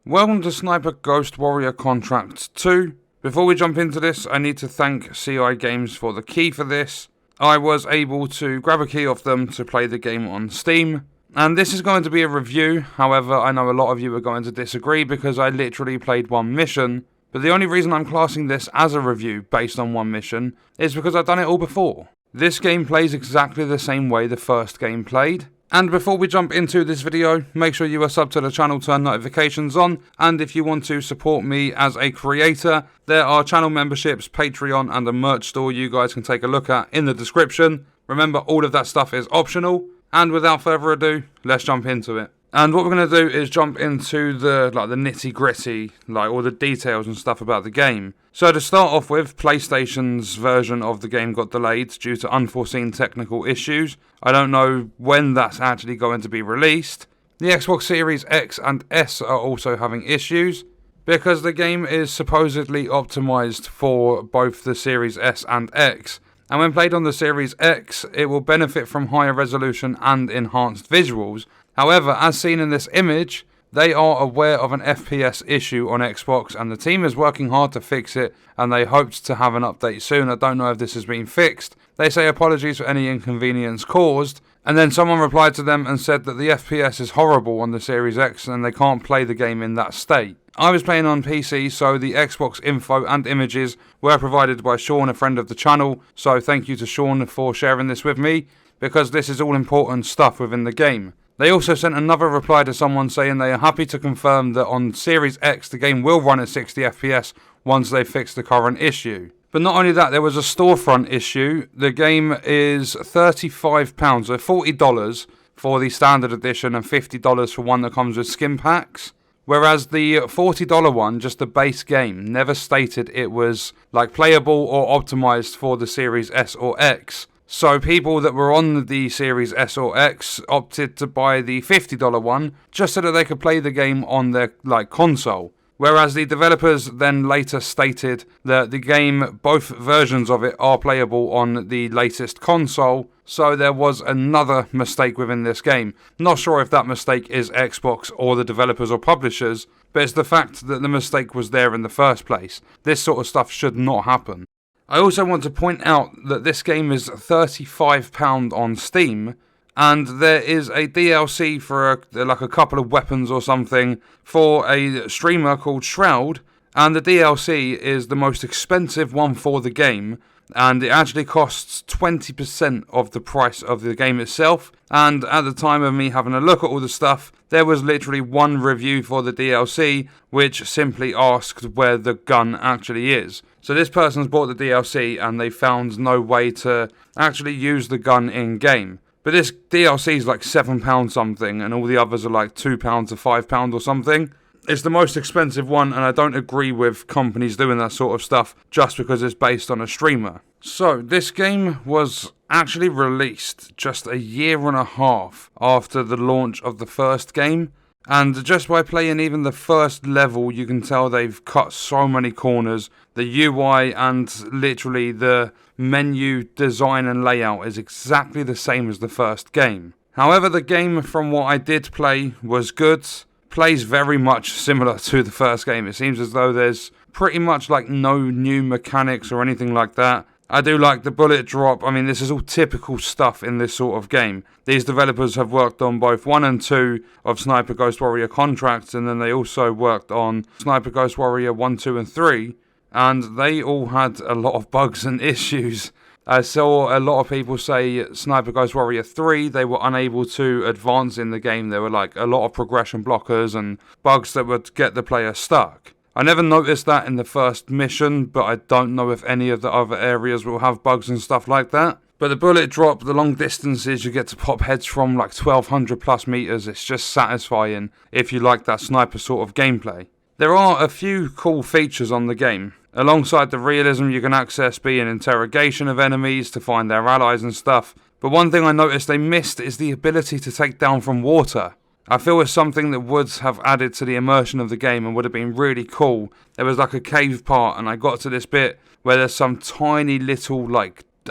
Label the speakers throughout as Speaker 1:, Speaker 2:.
Speaker 1: Welcome to Sniper Ghost Warrior Contract 2. Before we jump into this, I need to thank CI Games for the key for this. I was able to grab a key off them to play the game on Steam. And this is going to be a review, however I know a lot of you are going to disagree because I literally played one mission. But the only reason I'm classing this as a review based on one mission is because I've done it all before. This game plays exactly the same way the first game played. And before we jump into this video, make sure you are subbed to the channel, turn notifications on, and if you want to support me as a creator, there are channel memberships, Patreon, and a merch store you guys can take a look at in the description. Remember, all of that stuff is optional, and without further ado, let's jump into it. And what we're going to do is jump into the nitty-gritty, all the details and stuff about the game. So to start off with, PlayStation's version of the game got delayed due to unforeseen technical issues. I don't know when that's actually going to be released. The Xbox Series X and S are also having issues, because the game is supposedly optimized for both the Series S and X. And when played on the Series X, it will benefit from higher resolution and enhanced visuals. However, as seen in this image, they are aware of an FPS issue on Xbox and the team is working hard to fix it, and they hoped to have an update soon. I don't know if this has been fixed. They say apologies for any inconvenience caused, and then someone replied to them and said that the FPS is horrible on the Series X and they can't play the game in that state. I was playing on PC, so the Xbox info and images were provided by Sean, a friend of the channel, so thank you to Sean for sharing this with me, because this is all important stuff within the game. They also sent another reply to someone saying they are happy to confirm that on Series X the game will run at 60 FPS once they fix the current issue. But not only that, there was a storefront issue. The game is £35, so $40 for the standard edition and $50 for one that comes with skin packs. Whereas the $40 one, just the base game, never stated it was playable or optimized for the Series S or X. So people that were on the Series S or X opted to buy the $50 one just so that they could play the game on their console. Whereas the developers then later stated that the game, both versions of it, are playable on the latest console. So there was another mistake within this game. Not sure if that mistake is Xbox or the developers or publishers, but it's the fact that the mistake was there in the first place. This sort of stuff should not happen. I also want to point out that this game is £35 on Steam, and there is a DLC for a couple of weapons or something for a streamer called Shroud, and the DLC is the most expensive one for the game, and it actually costs 20% of the price of the game itself. And at the time of me having a look at all the stuff, there was literally one review for the DLC which simply asked where the gun actually is. So this person's bought the DLC and they found no way to actually use the gun in game. But this DLC is £7 something, and all the others are £2 to £5 or something. It's the most expensive one, and I don't agree with companies doing that sort of stuff just because it's based on a streamer. So, this game was actually released just a year and a half after the launch of the first game. And just by playing even the first level, you can tell they've cut so many corners. The UI and literally the menu design and layout is exactly the same as the first game. However, the game, from what I did play, was good. Plays very much similar to the first game. It seems as though there's pretty much no new mechanics or anything like that. I do like the bullet drop. I mean, this is all typical stuff in this sort of game. These developers have worked on both 1 and 2 of Sniper Ghost Warrior Contracts, and then they also worked on Sniper Ghost Warrior 1, 2 and 3, and they all had a lot of bugs and issues. I saw a lot of people say Sniper Ghost Warrior 3, they were unable to advance in the game. There were a lot of progression blockers and bugs that would get the player stuck. I never noticed that in the first mission, but I don't know if any of the other areas will have bugs and stuff like that. But the bullet drop, the long distances you get to pop heads from 1200 plus meters, it's just satisfying if you like that sniper sort of gameplay. There are a few cool features on the game. Alongside the realism, you can access being interrogation of enemies to find their allies and stuff. But one thing I noticed they missed is the ability to take down from water. I feel it's something that would have added to the immersion of the game and would have been really cool. There was a cave part, and I got to this bit where there's some tiny little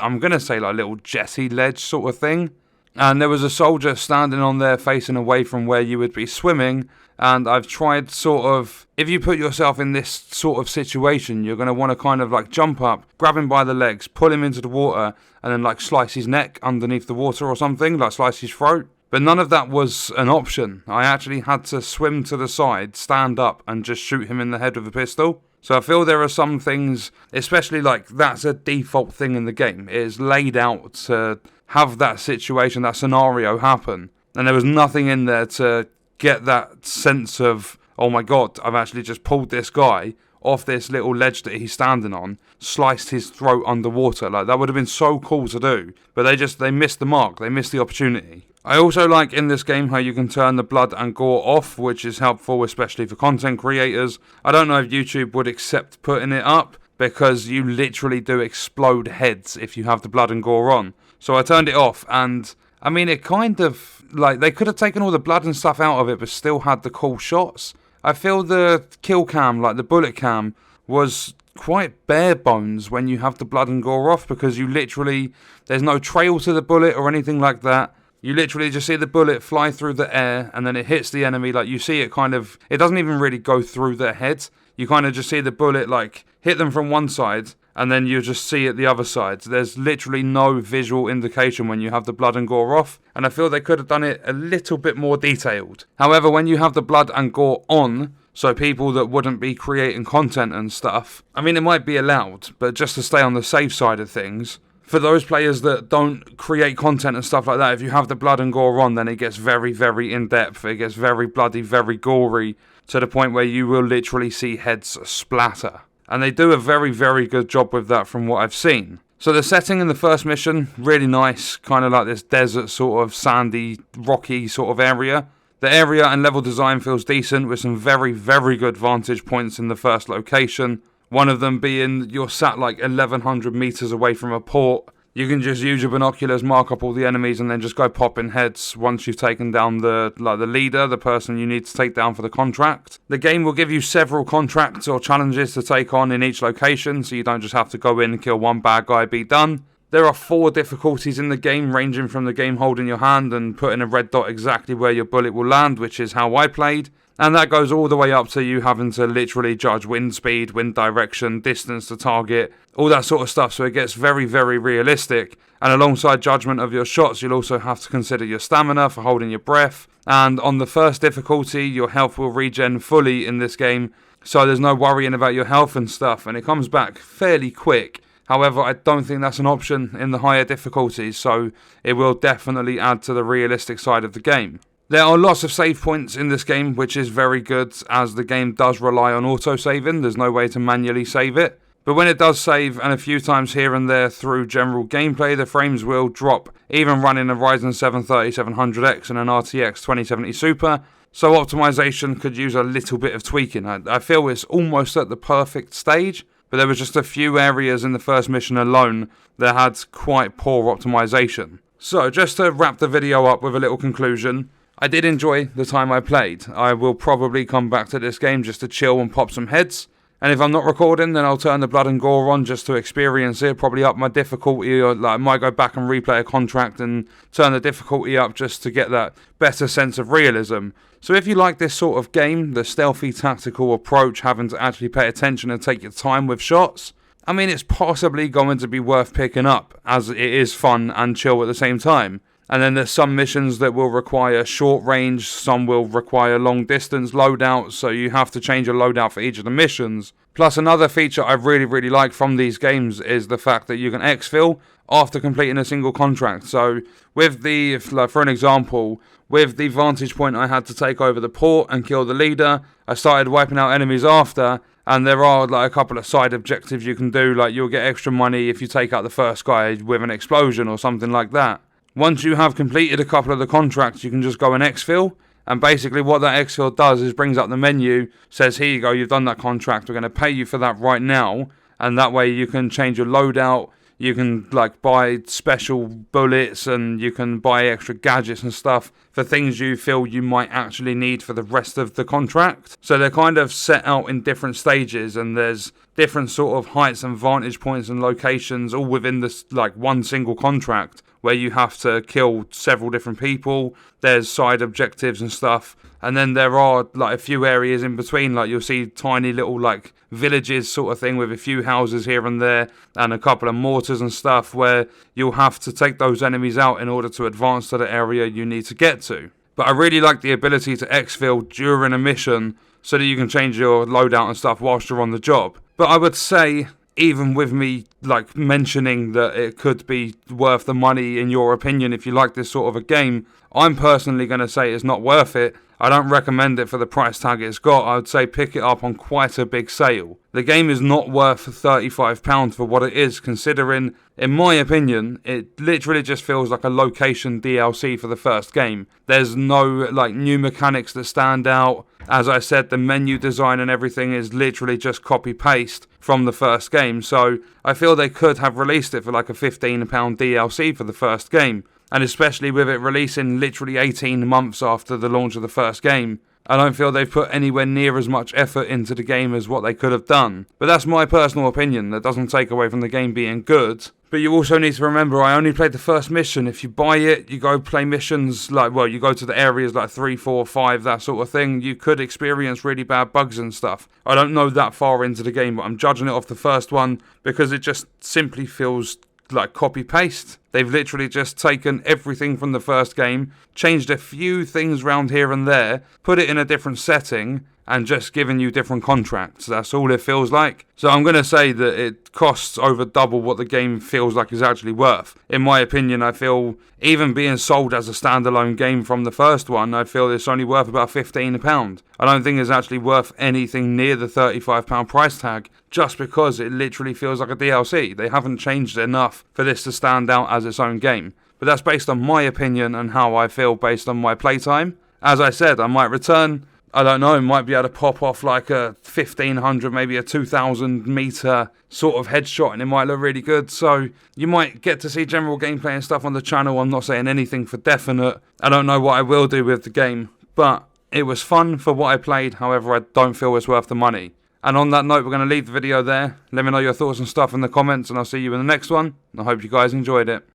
Speaker 1: I'm going to say little jetty ledge sort of thing. and there was a soldier standing on there facing away from where you would be swimming. And I've tried sort of, if you put yourself in this sort of situation, you're going to want to kind of like jump up, grab him by the legs, pull him into the water, and then like slice his neck underneath the water or something, like slice his throat. But none of that was an option. I actually had to swim to the side, stand up, and just shoot him in the head with a pistol. So I feel there are some things, especially like that's a default thing in the game. It is laid out to have that situation, that scenario happen. And there was nothing in there to get that sense of, oh my god, I've actually just pulled this guy off this little ledge that he's standing on, sliced his throat underwater. Like, that would have been so cool to do. But they missed the mark, they missed the opportunity. I also like in this game how you can turn the blood and gore off, which is helpful, especially for content creators. I don't know if YouTube would accept putting it up, because you literally do explode heads if you have the blood and gore on. So I turned it off, and I mean, it kind of, like, they could have taken all the blood and stuff out of it, but still had the cool shots. I feel the kill cam, like the bullet cam, was quite bare bones when you have the blood and gore off, because you literally, there's no trail to the bullet or anything like that. You literally just see the bullet fly through the air, and then it hits the enemy. Like, you see it kind of, it doesn't even really go through their head. You kind of just see the bullet, like, hit them from one side, and then you just see it the other side. There's literally no visual indication when you have the blood and gore off, and I feel they could have done it a little bit more detailed. However, when you have the blood and gore on, so people that wouldn't be creating content and stuff, I mean, it might be allowed, but just to stay on the safe side of things, for those players that don't create content and stuff like that, if you have the blood and gore on, then it gets very, very in-depth. It gets very bloody, very gory, to the point where you will literally see heads splatter. And they do a very, very good job with that from what I've seen. So the setting in the first mission, really nice, kind of like this desert sort of sandy, rocky sort of area. The area and level design feels decent, with some very, very good vantage points in the first location. One of them being you're sat like 1,100 meters away from a port. You can just use your binoculars, mark up all the enemies, and then just go popping heads once you've taken down the leader, the person you need to take down for the contract. The game will give you several contracts or challenges to take on in each location, so you don't just have to go in, kill one bad guy, be done. There are 4 difficulties in the game, ranging from the game holding your hand and putting a red dot exactly where your bullet will land, which is how I played. And that goes all the way up to you having to literally judge wind speed, wind direction, distance to target, all that sort of stuff. So it gets very, very realistic. And alongside judgment of your shots, you'll also have to consider your stamina for holding your breath. And on the first difficulty, your health will regen fully in this game. So there's no worrying about your health and stuff. And it comes back fairly quick. However, I don't think that's an option in the higher difficulties. So it will definitely add to the realistic side of the game. There are lots of save points in this game, which is very good, as the game does rely on auto-saving. There's no way to manually save it. But when it does save, and a few times here and there through general gameplay, the frames will drop, even running a Ryzen 7 3700X and an RTX 2070 Super. So optimization could use a little bit of tweaking. I feel it's almost at the perfect stage, but there was just a few areas in the first mission alone that had quite poor optimization. So just to wrap the video up with a little conclusion, I did enjoy the time I played. I will probably come back to this game just to chill and pop some heads. And if I'm not recording, then I'll turn the blood and gore on just to experience it. Probably up my difficulty, or like I might go back and replay a contract and turn the difficulty up just to get that better sense of realism. So if you like this sort of game, the stealthy tactical approach, having to actually pay attention and take your time with shots, I mean, it's possibly going to be worth picking up, as it is fun and chill at the same time. And then there's some missions that will require short range, some will require long distance loadouts, so you have to change your loadout for each of the missions. Plus, another feature I really like from these games is the fact that you can exfil after completing a single contract. So with the, for an example, with the vantage point I had to take over the port and kill the leader, I started wiping out enemies after, and there are like a couple of side objectives you can do, like you'll get extra money if you take out the first guy with an explosion or something like that. Once you have completed a couple of the contracts, you can just go and exfil. And basically what that exfil does is brings up the menu, says, here you go, you've done that contract, we're going to pay you for that right now. And that way you can change your loadout, you can like buy special bullets, and you can buy extra gadgets and stuff for things you feel you might actually need for the rest of the contract. So they're kind of set out in different stages, and there's different sort of heights and vantage points and locations all within this like one single contract, where you have to kill several different people. There's side objectives and stuff, and then there are like a few areas in between, like you'll see tiny little like villages sort of thing with a few houses here and there and a couple of mortars and stuff, where you'll have to take those enemies out in order to advance to the area you need to get to. But I really like the ability to exfil during a mission so that you can change your loadout and stuff whilst you're on the job. But I would say, even with me like mentioning that it could be worth the money in your opinion if you like this sort of a game, I'm personally going to say it's not worth it. I don't recommend it for the price tag it's got. I would say pick it up on quite a big sale. The game is not worth £35 for what it is, considering, in my opinion, it literally just feels like a location DLC for the first game. There's no like new mechanics that stand out. As I said, the menu design and everything is literally just copy-paste from the first game, so I feel they could have released it for like a £15 DLC for the first game. And especially with it releasing literally 18 months after the launch of the first game, I don't feel they've put anywhere near as much effort into the game as what they could have done. But that's my personal opinion. That doesn't take away from the game being good. But you also need to remember, I only played the first mission. If you buy it, you go play missions like, well, you go to the areas like 3, 4, 5, that sort of thing, you could experience really bad bugs and stuff. I don't know that far into the game, but I'm judging it off the first one because it just simply feels like copy-paste. They've literally just taken everything from the first game, changed a few things around here and there, put it in a different setting, and just given you different contracts. That's all it feels like. So I'm going to say that it costs over double what the game feels like it's actually worth. In my opinion, I feel even being sold as a standalone game from the first one, I feel it's only worth about £15. I don't think it's actually worth anything near the £35 price tag, just because it literally feels like a DLC. They haven't changed enough for this to stand out as its own game. But that's based on my opinion and how I feel based on my playtime. As I said, I might return. I don't know, might be able to pop off like a 1500, maybe a 2000 meter sort of headshot, and it might look really good. So you might get to see general gameplay and stuff on the channel. I'm not saying anything for definite. I don't know what I will do with the game, but it was fun for what I played. However, I don't feel it's worth the money. And on that note, we're going to leave the video there. Let me know your thoughts and stuff in the comments, and I'll see you in the next one. I hope you guys enjoyed it.